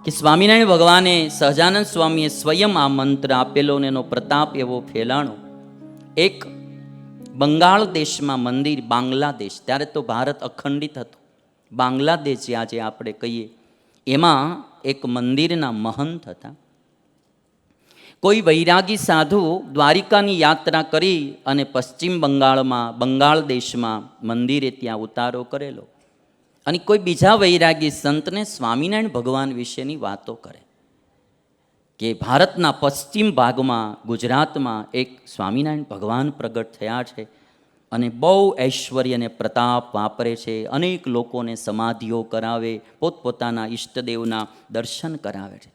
કે સ્વામિનારાયણ ભગવાને સહજાનંદ સ્વામીએ સ્વયં આ મંત્ર આપેલો ને એનો પ્રતાપ એવો ફેલાણો. એક બંગાળ દેશમાં મંદિર, બાંગ્લાદેશ, ત્યારે તો ભારત અખંડિત હતું, બાંગ્લાદેશ જે આજે આપણે કહીએ, એમાં એક મંદિરના મહંત હતા. કોઈ વૈરાગી સાધુ દ્વારિકાની યાત્રા કરી અને પશ્ચિમ બંગાળમાં, બંગાળ દેશમાં મંદિરે ત્યાં ઉતારો કરેલો. અને કોઈ બીજા વૈરાગી સંતને સ્વામિનારાયણ ભગવાન વિશેની વાતો કરે કે ભારતના પશ્ચિમ ભાગમાં, ગુજરાતમાં એક સ્વામિનારાયણ ભગવાન પ્રગટ થયા છે અને બહુ ઐશ્વર્ય અને પ્રતાપ વાપરે છે, અનેક લોકોને સમાધિઓ કરાવે, પોતપોતાના ઈષ્ટદેવના દર્શન કરાવે છે.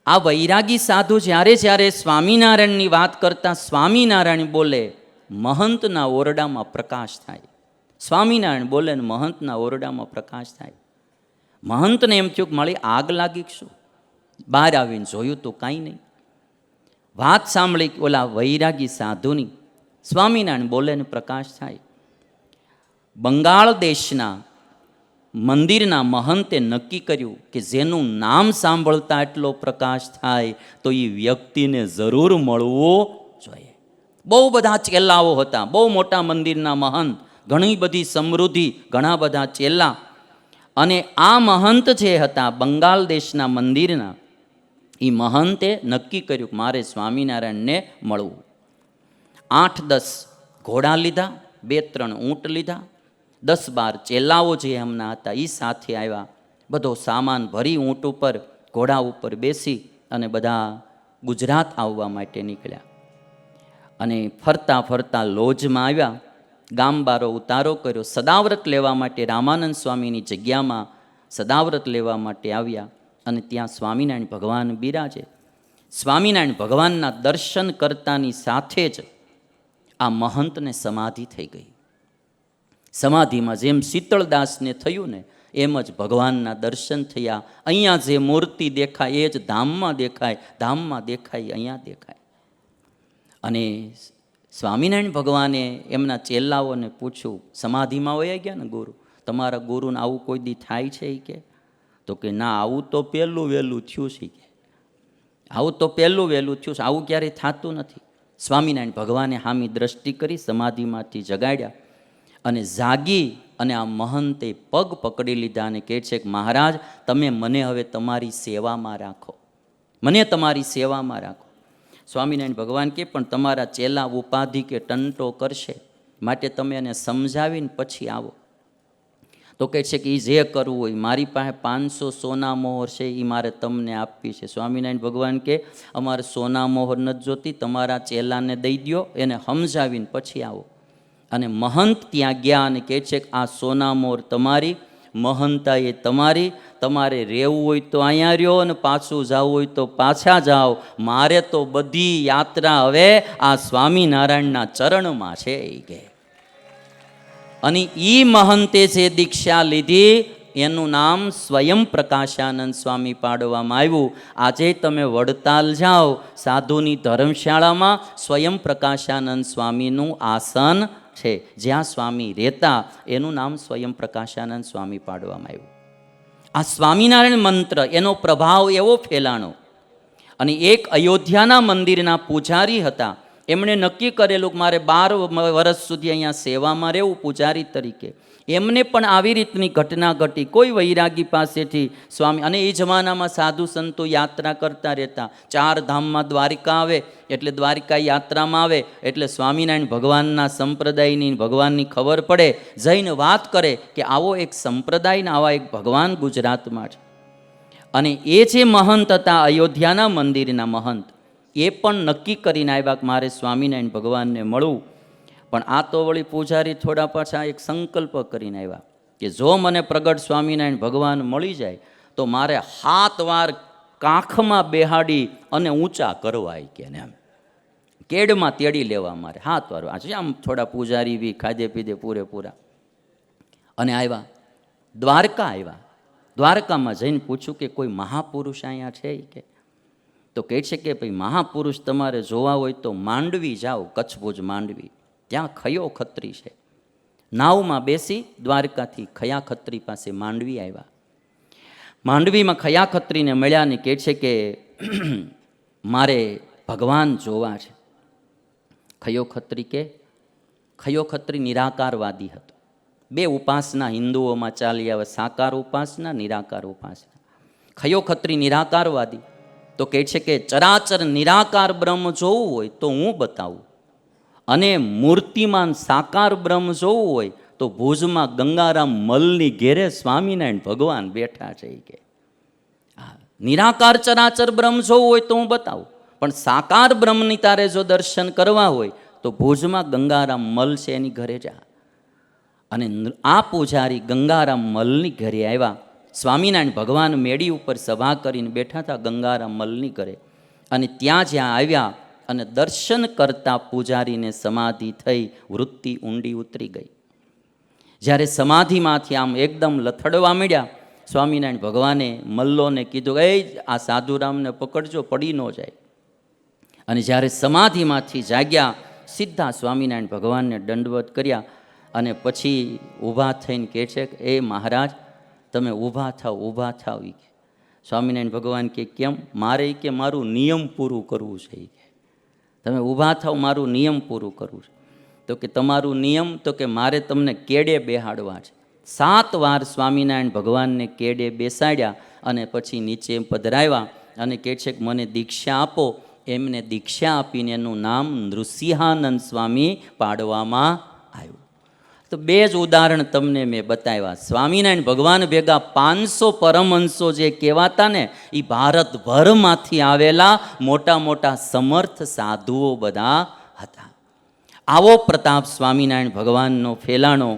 આ વૈરાગી સાધુ જ્યારે જ્યારે સ્વામિનારાયણની વાત કરતા, સ્વામિનારાયણ બોલે, મહંતના ઓરડામાં પ્રકાશ થાય. સ્વામિનારાયણ બોલે ને મહંતના ઓરડામાં પ્રકાશ થાય. મહંતને એમ થયું કે મારી આગ લાગી શું? બહાર આવીને જોયું તો કાંઈ નહીં. વાત સાંભળી ઓલા વૈરાગી સાધુની, સ્વામિનારાયણ બોલે ને પ્રકાશ થાય. બંગાળ દેશના મંદિરના મહંતે નક્કી કર્યું કે જેનું નામ સાંભળતા એટલો પ્રકાશ થાય તો એ વ્યક્તિને જરૂર મળવું જોઈએ. બહુ બધા ચેલાઓ હતા, બહુ મોટા મંદિરના મહંત, ઘણી બધી સમૃદ્ધિ, ઘણા બધા ચેલા. અને આ મહંત જે હતા બંગાળ દેશના મંદિરના, એ મહંતે નક્કી કર્યું કે મારે સ્વામિનારાયણને મળવું. 8-10 ઘોડા લીધા, 2-3 ઊંટ લીધા, 10-12 ચેલાઓ જે એમના હતા એ સાથે આવ્યા. બધો સામાન ભરી ઊંટ ઉપર, ઘોડા ઉપર બેસી અને બધા ગુજરાત આવવા માટે નીકળ્યા. અને ફરતા ફરતા લોજમાં આવ્યા, ગામબારો ઉતારો કર્યો, સદાવ્રત લેવા માટે રામાનંદ સ્વામીની જગ્યામાં સદાવ્રત લેવા માટે આવ્યા. અને ત્યાં સ્વામિનારાયણ ભગવાન બિરાજે. સ્વામિનારાયણ ભગવાનના દર્શન કરતાની સાથે જ આ મહંતને સમાધિ થઈ ગઈ. સમાધિમાં જેમ શીતળદાસને થયું ને એમ જ ભગવાનના દર્શન થયા. અહીંયા જે મૂર્તિ દેખાય એ જ ધામમાં દેખાય, ધામમાં દેખાય અહીંયા દેખાય. અને સ્વામિનારાયણ ભગવાને એમના ચેલાઓને પૂછ્યું, સમાધિમાં વયા ગયા ને ગુરુ, તમારા ગુરુને આવું કોઈ દી થાય છે? કે તો કે ના, આવું તો પહેલું વહેલું થયું છે. કે આવું તો પહેલું વહેલું થયું છે, આવું ક્યારેય થતું નથી. સ્વામિનારાયણ ભગવાને હામી દ્રષ્ટિ કરી, સમાધિમાંથી જગાડ્યા અને જાગી અને આ મહંતે પગ પકડી લીધા અને કહે છે કે મહારાજ, તમે મને હવે તમારી સેવામાં રાખો, મને તમારી સેવામાં રાખો. સ્વામિનારાયણ ભગવાન કે પણ તમારા ચેલા ઉપાધિ કે ટંટો કરશે, માટે તમે એને સમજાવીને પછી આવો. તો કહે છે કે એ જે કરવું હોય, મારી પાસે 500 સોના મોહર છે, એ મારે તમને આપવી છે. સ્વામિનારાયણ ભગવાન કે અમારે સોના મોહર નથી જોતી, તમારા ચેલાને દઈ દો, એને સમજાવીને પછી આવો. અને મહંત ત્યાં ગયા અને કહે છે કે આ સોના મોહર તમારી, મહંતા એ તમારી, તમારે રહેવું હોય તો અહીંયા રહ્યો અને પાછું જવું હોય તો પાછા જાઓ, મારે તો બધી યાત્રા હવે આ સ્વામિનારાયણના ચરણમાં છે એ કે. અને એ મહંતે જે દીક્ષા લીધી એનું નામ સ્વયં પ્રકાશાનંદ સ્વામી પાડવામાં આવ્યું. આજે તમે વડતાલ જાઓ, સાધુની ધર્મશાળામાં સ્વયં પ્રકાશાનંદ સ્વામીનું આસન છે, જ્યાં સ્વામી રહેતા, એનું નામ સ્વયં પ્રકાશાનંદ સ્વામી પાડવામાં આવ્યું. આ સ્વામિનારાયણ મંત્ર એનો પ્રભાવ એવો ફેલાણો. અને એક અયોધ્યાના મંદિરના પૂજારી હતા, એમણે નક્કી કરેલું કે મારે 12 વર્ષ સુધી અહીંયા સેવામાં રહેવું પૂજારી તરીકે. એમને પણ આવી રીતની ઘટના ઘટી. કોઈ વૈરાગી પાસેથી સ્વામી, અને એ જમાનામાં સાધુ સંતો યાત્રા કરતા રહેતા. 4 ધામમાં દ્વારિકા આવે એટલે દ્વારિકા યાત્રામાં આવે એટલે સ્વામિનારાયણ ભગવાનના સંપ્રદાયની, ભગવાનની ખબર પડે, જઈને વાત કરે કે આવો એક સંપ્રદાયના, આવા એક ભગવાન ગુજરાતમાં છે. અને એ જે મહંત હતા, અયોધ્યાના મંદિરના મહંત, એ પણ નક્કી કરીને આવ્યા કે મારે સ્વામિનારાયણ ભગવાનને મળવું. પણ આ તો વળી પૂજારી થોડા પાછા એક સંકલ્પ કરીને આવ્યા કે જો મને પ્રગટ સ્વામિનારાયણ ભગવાન મળી જાય તો મારે 7 વાર કાંખમાં બેહાડી અને ઊંચા કરવા કે ને એમ કેડમાં તેડી લેવા મારે 7 વાર. આજે આમ થોડા પૂજારી બી ખાધે પીધે પૂરેપૂરા. અને આવ્યા, દ્વારકા આવ્યા. દ્વારકામાં જઈને પૂછ્યું કે કોઈ મહાપુરુષ અહીંયા છે કે? તો કહે છે કે ભાઈ મહાપુરુષ તમારે જોવા હોય તો માંડવી જાઓ, કચ્છ ભુજ માંડવી, ત્યાં ખયો ખત્રી છે. નાવમાં બેસી દ્વારકાથી ખયા ખત્રી પાસે માંડવી આવ્યા. માંડવીમાં ખયા ખત્રીને મળ્યા ને કહે છે કે મારે ભગવાન જોવા છે. ખયો ખત્રી નિરાકારવાદી હતો. બે ઉપાસના હિન્દુઓમાં ચાલી આવે, સાકાર ઉપાસના, નિરાકાર ઉપાસના. ખયો ખત્રી નિરાકારવાદી તો કહે છે કે ચરાચર નિરાકાર બ્રહ્મ જોવું હોય તો હું બતાવું, અને મૂર્તિમાન સાકાર બ્રહ્મ જોવું હોય તો ભુજમાં ગંગારામ મલની ઘેરે સ્વામિનારાયણ ભગવાન બેઠા છે. કે નિરાકાર ચરાચર બ્રહ્મ જોવું હોય તો હું બતાવું, પણ સાકાર બ્રહ્મની તારે જો દર્શન કરવા હોય તો ભુજમાં ગંગારામ મલ છે એની ઘરે જા. અને આ પૂજારી ગંગારામ મલની ઘરે આવ્યા. સ્વામિનારાયણ ભગવાન મેડી ઉપર સભા કરીને બેઠા હતા ગંગારામ મલની ઘરે. અને ત્યાં જ્યાં આવ્યા અને દર્શન કરતા પૂજારીને સમાધિ થઈ, વૃત્તિ ઊંડી ઉતરી ગઈ. જ્યારે સમાધિમાંથી આમ એકદમ લથડવા માંડ્યા, સ્વામિનારાયણ ભગવાને મલ્લોને કીધું, એ આ સાધુરામને પકડજો, પડી ન જાય. અને જ્યારે સમાધિમાંથી જાગ્યા, સીધા સ્વામિનારાયણ ભગવાનને દંડવત કર્યા. અને પછી ઊભા થઈને કહે છે કે એ મહારાજ તમે ઊભા થાવ, ઊભા થાવ. એ સ્વામિનારાયણ ભગવાન કે કેમ? મારે કે મારું નિયમ પૂરું કરવું છે. એ કે તમે ઊભા થાવ, મારું નિયમ પૂરું કરવું છે. તો કે તમારું નિયમ? તો કે મારે તમને કેડે બેહાડવા છે. 7 વાર સ્વામિનારાયણ ભગવાનને કેડે બેસાડ્યા અને પછી નીચે પધરાવ્યા અને કહે છે કે મને દીક્ષા આપો. એમને દીક્ષા આપીને એનું નામ નૃસિંહાનંદ સ્વામી પાડવામાં આવ્યું. તો 2 જ ઉદાહરણ તમને મેં બતાવ્યા. સ્વામિનારાયણ ભગવાન ભેગા 500 પરમહંસો જે કહેવાતા ને, એ ભારતભરમાંથી આવેલા મોટા મોટા સમર્થ સાધુઓ બધા હતા. આવો પ્રતાપ સ્વામિનારાયણ ભગવાનનો ફેલાણો.